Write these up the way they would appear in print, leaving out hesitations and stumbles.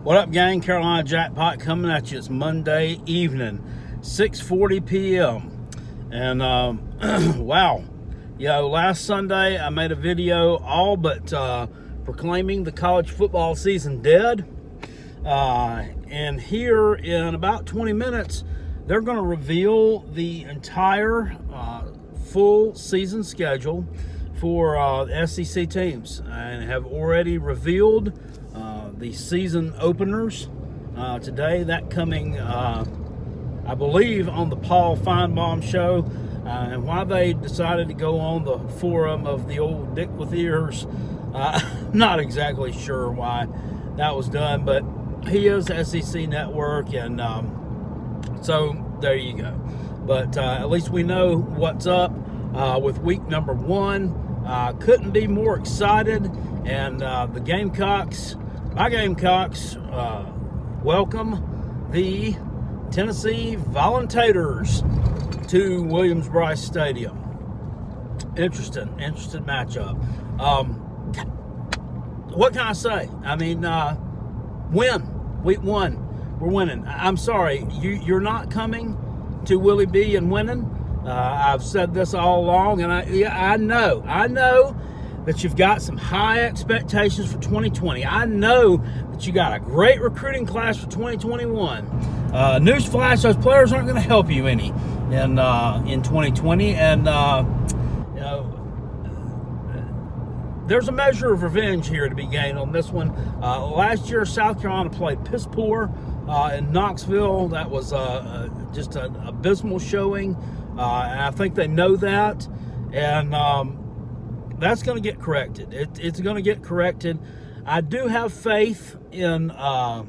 What up, gang? Carolina Jackpot coming at you. It's Monday evening, 6:40 p.m. And wow, last Sunday I made a video all but proclaiming the college football season dead. And here in about 20 minutes, they're going to reveal the entire full season schedule for SEC teams, and have already revealed the season openers today. That coming, I believe, on the Paul Feinbaum show. And why they decided to go on the forum of the old Dick with ears, I'm not exactly sure why that was done, but he is SEC Network, and so there you go. But at least we know what's up with week number 1. Couldn't be more excited, and the Gamecocks, my Gamecocks, welcome the Tennessee Volunteers to Williams-Brice Stadium. Interesting matchup. What can I say? I mean, week 1, we're winning. I'm sorry, you're not coming to Willie B and winning. I've said this all along, and I know that you've got some high expectations for 2020. I know that you got a great recruiting class for 2021. Newsflash: those players aren't going to help you any in 2020, and there's a measure of revenge here to be gained on this one. Last year, South Carolina played piss poor in Knoxville. That was just an abysmal showing. And I think they know that, and that's going to get corrected. It's going to get corrected. I do have faith in the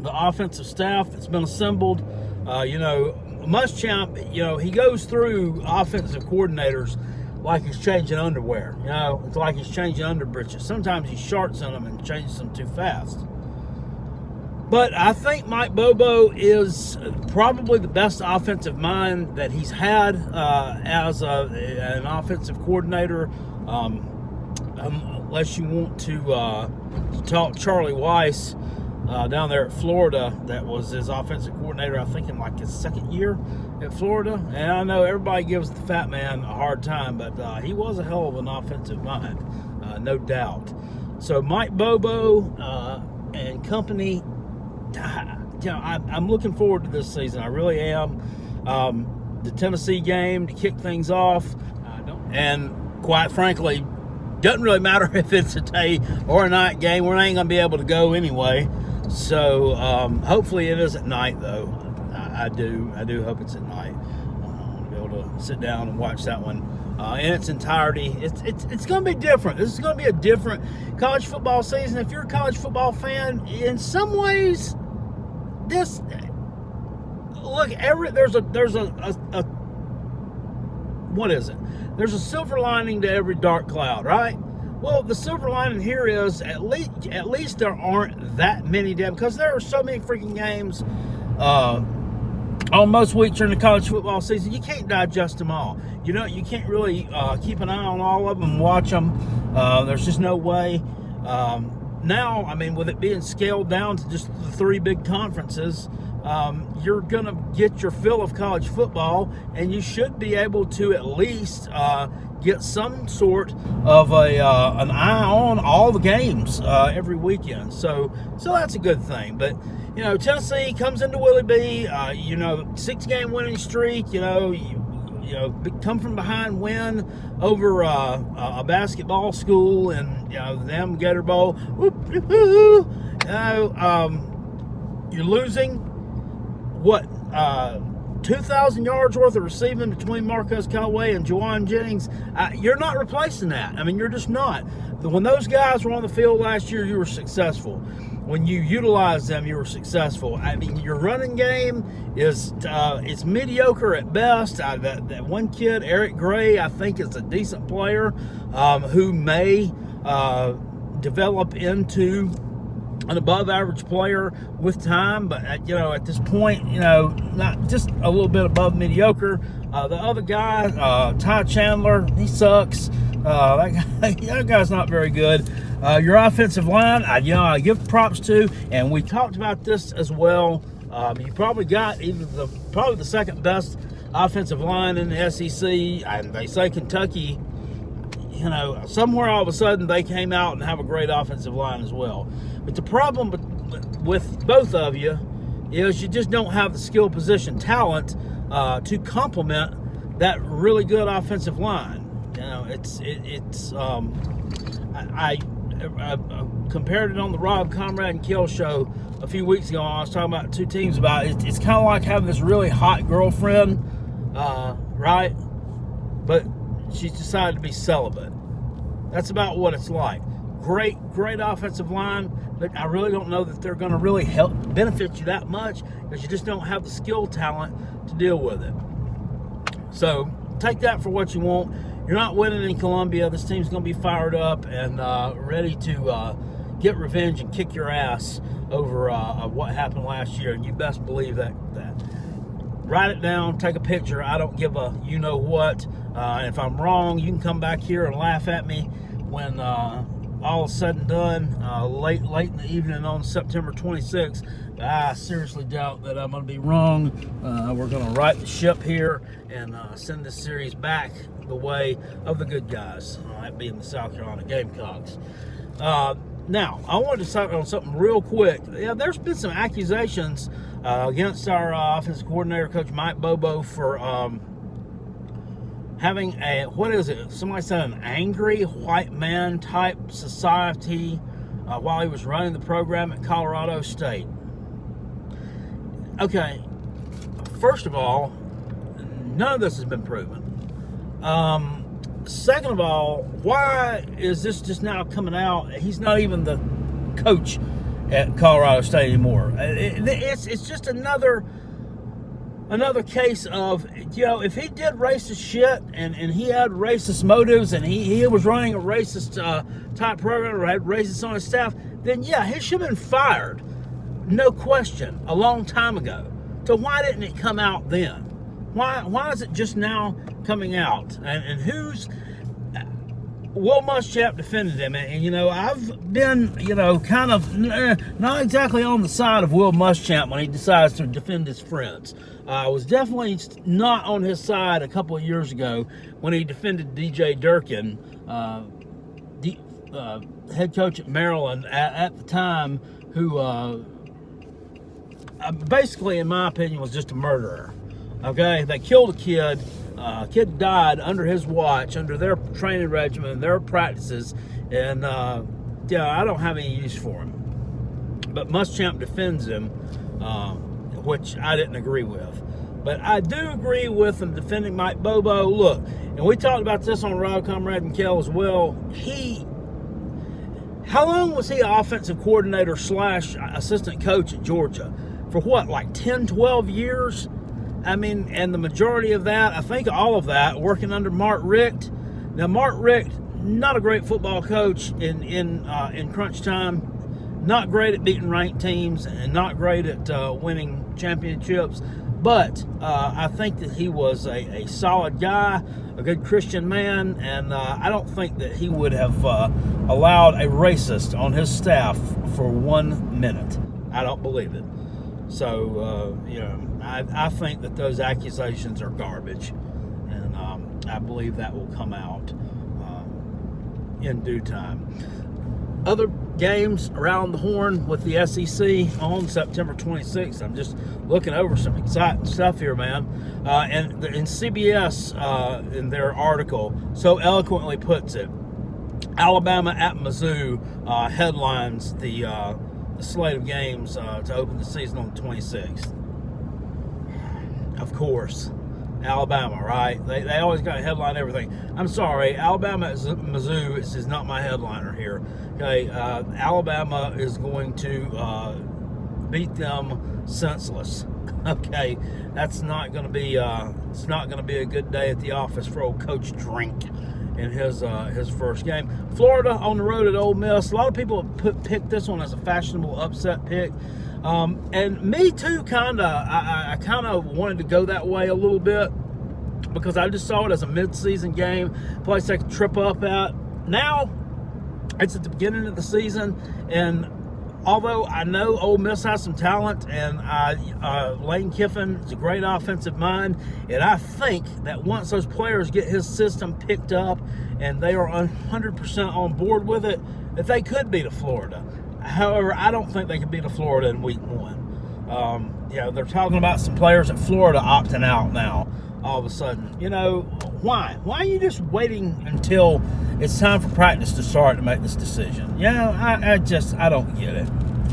offensive staff that's been assembled. Muschamp, he goes through offensive coordinators like he's changing underwear. It's like he's changing underbritches. Sometimes he sharts in them and changes them too fast. But I think Mike Bobo is probably the best offensive mind that he's had as an offensive coordinator. Unless you want to talk Charlie Weiss down there at Florida, that was his offensive coordinator, I think, in like his second year at Florida. And I know everybody gives the fat man a hard time, but he was a hell of an offensive mind, no doubt. So Mike Bobo and company, I'm looking forward to this season. I really am. The Tennessee game to kick things off, and quite frankly, doesn't really matter if it's a day or a night game. We ain't gonna be able to go anyway. So hopefully it is at night, though. I do hope it's at night. I'll be able to sit down and watch that one in its entirety. It's going to be different. This is going to be a different college football season. If you're a college football fan, in some ways, there's a silver lining to every dark cloud, right? Well, the silver lining here is at least there aren't that many because there are so many freaking games on most weeks during the college football season. You can't digest them all. You can't really keep an eye on all of them and watch them. There's just no way. Now, I mean, with it being scaled down to just the 3 big conferences, you're going to get your fill of college football, and you should be able to at least get some sort of an eye on all the games every weekend. So that's a good thing. But Tennessee comes into Willie B. 6-game winning streak. Come from behind win over a basketball school, and them Gator Bowl. You're losing what? 2,000 yards worth of receiving between Marcus Callaway and Juwan Jennings. You're not replacing that. I mean, you're just not. When those guys were on the field last year, you were successful. When you utilized them, you were successful. I mean, your running game is it's mediocre at best. That one kid, Eric Gray, I think is a decent player who may develop into an above-average player with time, but at this point, not just a little bit above mediocre. The other guy, Ty Chandler, he sucks. That guy's not very good. Your offensive line, I give props to, and we talked about this as well. You probably got probably the second best offensive line in the SEC, and they say Kentucky, somewhere all of a sudden they came out and have a great offensive line as well. But the problem with both of you is you just don't have the skill position talent to complement that really good offensive line. I compared it on the Rob Conrad and Kell show a few weeks ago. I was talking about two teams about it. It's kind of like having this really hot girlfriend, right? But she's decided to be celibate. That's about what it's like. Great offensive line, but I really don't know that they're going to really help benefit you that much because you just don't have the skill talent to deal with it. So take that for what you want. You're not winning in Columbia. This team's going to be fired up and ready to get revenge and kick your ass over what happened last year, and you best believe that. Write it down, take a picture. I don't give a you-know-what. If I'm wrong, you can come back here and laugh at me when all is said and done, late in the evening on September 26th. I seriously doubt that I'm going to be wrong. We're going to right the ship here and send this series back the way of the good guys, that being the South Carolina Gamecocks. Now, I wanted to talk on something real quick. Yeah, there's been some accusations against our offensive coordinator, Coach Mike Bobo, for having somebody said an angry white man type society while he was running the program at Colorado State. Okay, first of all, none of this has been proven. Second of all, why is this just now coming out? He's not even the coach at Colorado State anymore. It's just another case of, if he did racist shit and he had racist motives and he was running a racist type program or had racists on his staff, then yeah, he should have been fired. No question, a long time ago. So why didn't it come out then? Why is it just now coming out? And who's... Will Muschamp defended him, and I've been, kind of not exactly on the side of Will Muschamp when he decides to defend his friends. I was definitely not on his side a couple of years ago when he defended DJ Durkin, head coach at Maryland at the time, who basically, in my opinion, was just a murderer. Okay, they killed a kid. Kid died under his watch, under their training regimen, their practices, and I don't have any use for him. But Muschamp defends him, which I didn't agree with. But I do agree with him defending Mike Bobo. Look, and we talked about this on Rob Conrad and Kell as well. How long was he offensive coordinator / assistant coach at Georgia? For what, like 10, 12 years? I mean, and the majority of that, I think all of that, working under Mark Richt. Now, Mark Richt, not a great football coach in crunch time, not great at beating ranked teams, and not great at winning championships. But I think that he was a solid guy, a good Christian man, and I don't think that he would have allowed a racist on his staff for 1 minute. I don't believe it. So, I think that those accusations are garbage, and I believe that will come out in due time. Other games around the horn with the SEC on September 26th. I'm just looking over some exciting stuff here, man. And in CBS, in their article, so eloquently puts it, Alabama at Mizzou headlines the slate of games to open the season on the 26th. Of course, Alabama, right? They always got to headline everything. I'm sorry, Alabama at Mizzou is not my headliner here. Okay, Alabama is going to beat them senseless. Okay, that's not going to be it's not going to be a good day at the office for old Coach Drink in his first game. Florida on the road at Ole Miss. A lot of people have picked this one as a fashionable upset pick. And me too, I kind of wanted to go that way a little bit because I just saw it as a mid-season game, place I could trip up at. Now, It's at the beginning of the season, and although I know Ole Miss has some talent, and Lane Kiffin is a great offensive mind, and I think that once those players get his system picked up and they are 100% on board with it, that they could beat Florida. However, I don't think they can beat Florida in week 1. They're talking about some players at Florida opting out now all of a sudden. Why? Why are you just waiting until it's time for practice to start to make this decision? I don't get it.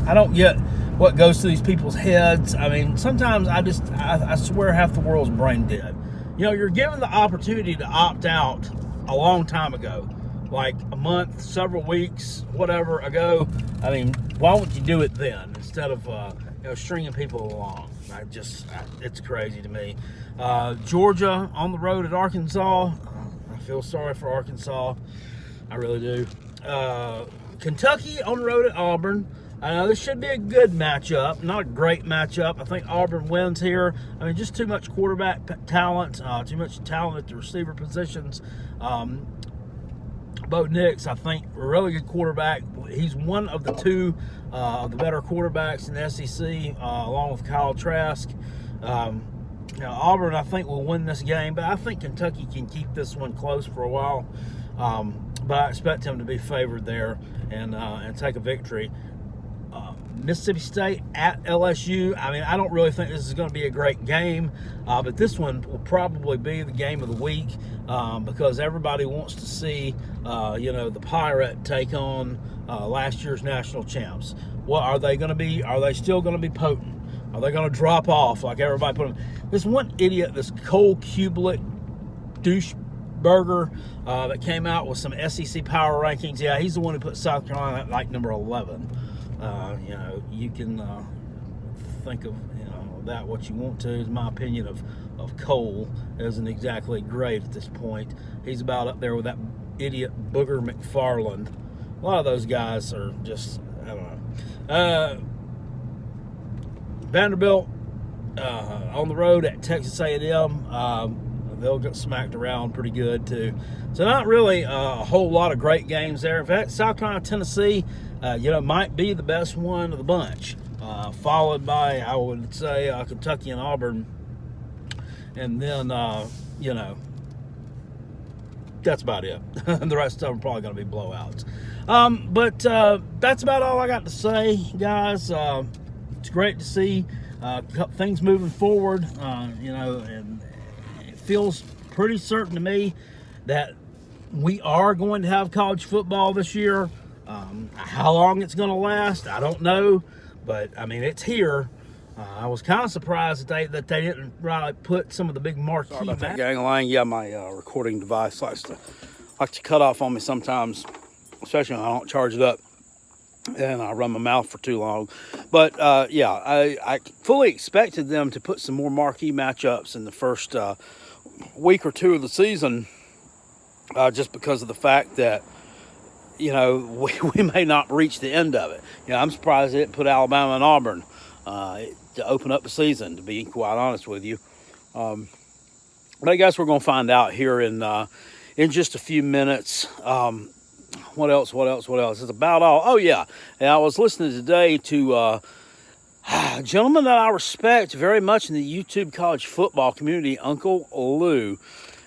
I don't get what goes through these people's heads. I mean, sometimes I swear half the world's brain dead. You're given the opportunity to opt out a long time ago, like a month, several weeks, whatever ago. I mean, why wouldn't you do it then instead of stringing people along? It's crazy to me. Georgia on the road at Arkansas. I feel sorry for Arkansas. I really do. Kentucky on the road at Auburn. I know this should be a good matchup, not a great matchup. I think Auburn wins here. I mean, just too much quarterback talent, too much talent at the receiver positions. Bo Nix, I think, a really good quarterback. He's one of the two of the better quarterbacks in the SEC, along with Kyle Trask. Auburn, I think, will win this game, but I think Kentucky can keep this one close for a while. But I expect him to be favored there and take a victory. Mississippi State at LSU. I mean, I don't really think this is going to be a great game, but this one will probably be the game of the week because everybody wants to see, the Pirate take on last year's national champs. What are they going to be? Are they still going to be potent? Are they going to drop off like everybody put them? This one idiot, this Cole Kublik doucheburger that came out with some SEC power rankings. Yeah, he's the one who put South Carolina at like number 11. You can think of that what you want to. Is my opinion of Cole isn't exactly great at this point. He's about up there with that idiot Booger McFarland. A lot of those guys are just, I don't know. Vanderbilt on the road at Texas A&M. They'll get smacked around pretty good too. So not really a whole lot of great games there. In fact, South Carolina, Tennessee, might be the best one of the bunch, followed by, I would say, Kentucky and Auburn, and then that's about it. The rest of them are probably going to be blowouts. But that's about all I got to say, guys. It's great to see things moving forward, and it feels pretty certain to me that we are going to have college football this year. How long it's going to last, I don't know, but I mean, it's here. I was kind of surprised that they didn't really put some of the big marquee. Sorry about that, gang line. Yeah, my recording device likes to cut off on me sometimes, especially when I don't charge it up and I run my mouth for too long. But I fully expected them to put some more marquee matchups in the first week or two of the season, just because of the fact that we may not reach the end of it. I'm surprised they didn't put Alabama and Auburn to open up the season, to be quite honest with you. But I guess we're going to find out here in just a few minutes. What else? It's about all. Oh, yeah. And I was listening today to a gentleman that I respect very much in the YouTube college football community, Uncle Lou.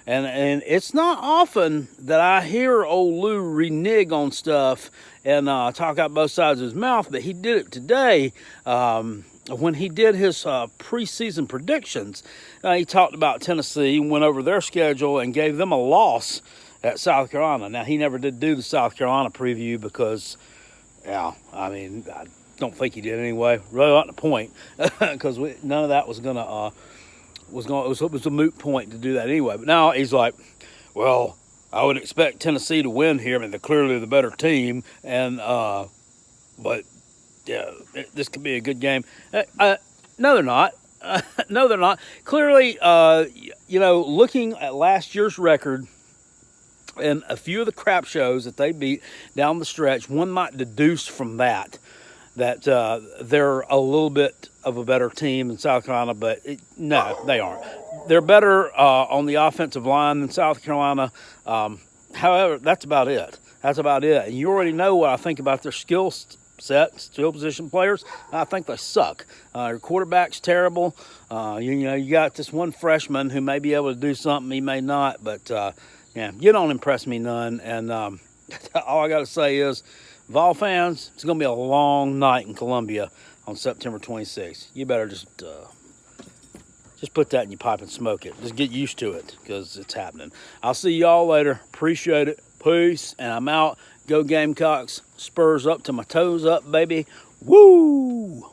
And it's not often that I hear old Lou renege on stuff and talk out both sides of his mouth, but he did it today when he did his preseason predictions. He talked about Tennessee, went over their schedule, and gave them a loss at South Carolina. Now, he never did do the South Carolina preview because, I don't think he did anyway. Really not the point, because none of that was going to... it was a moot point to do that anyway. But now he's like, well, I would expect Tennessee to win here. I mean, they're clearly the better team, and but yeah, this could be a good game. No, they're not. No, they're not. Clearly, looking at last year's record and a few of the crap shows that they beat down the stretch, one might deduce from that they're a little bit of a better team than South Carolina, but no, they aren't. They're better on the offensive line than South Carolina. However, that's about it. That's about it. And you already know what I think about their skill set, skill position players. I think they suck. Your quarterback's terrible. You got this one freshman who may be able to do something, he may not, but yeah, you don't impress me none. And all I got to say is, Vol fans, it's going to be a long night in Columbia on September 26th. You better just put that in your pipe and smoke it. Just get used to it, because it's happening. I'll see y'all later. Appreciate it. Peace, and I'm out. Go Gamecocks. Spurs up to my toes up, baby. Woo!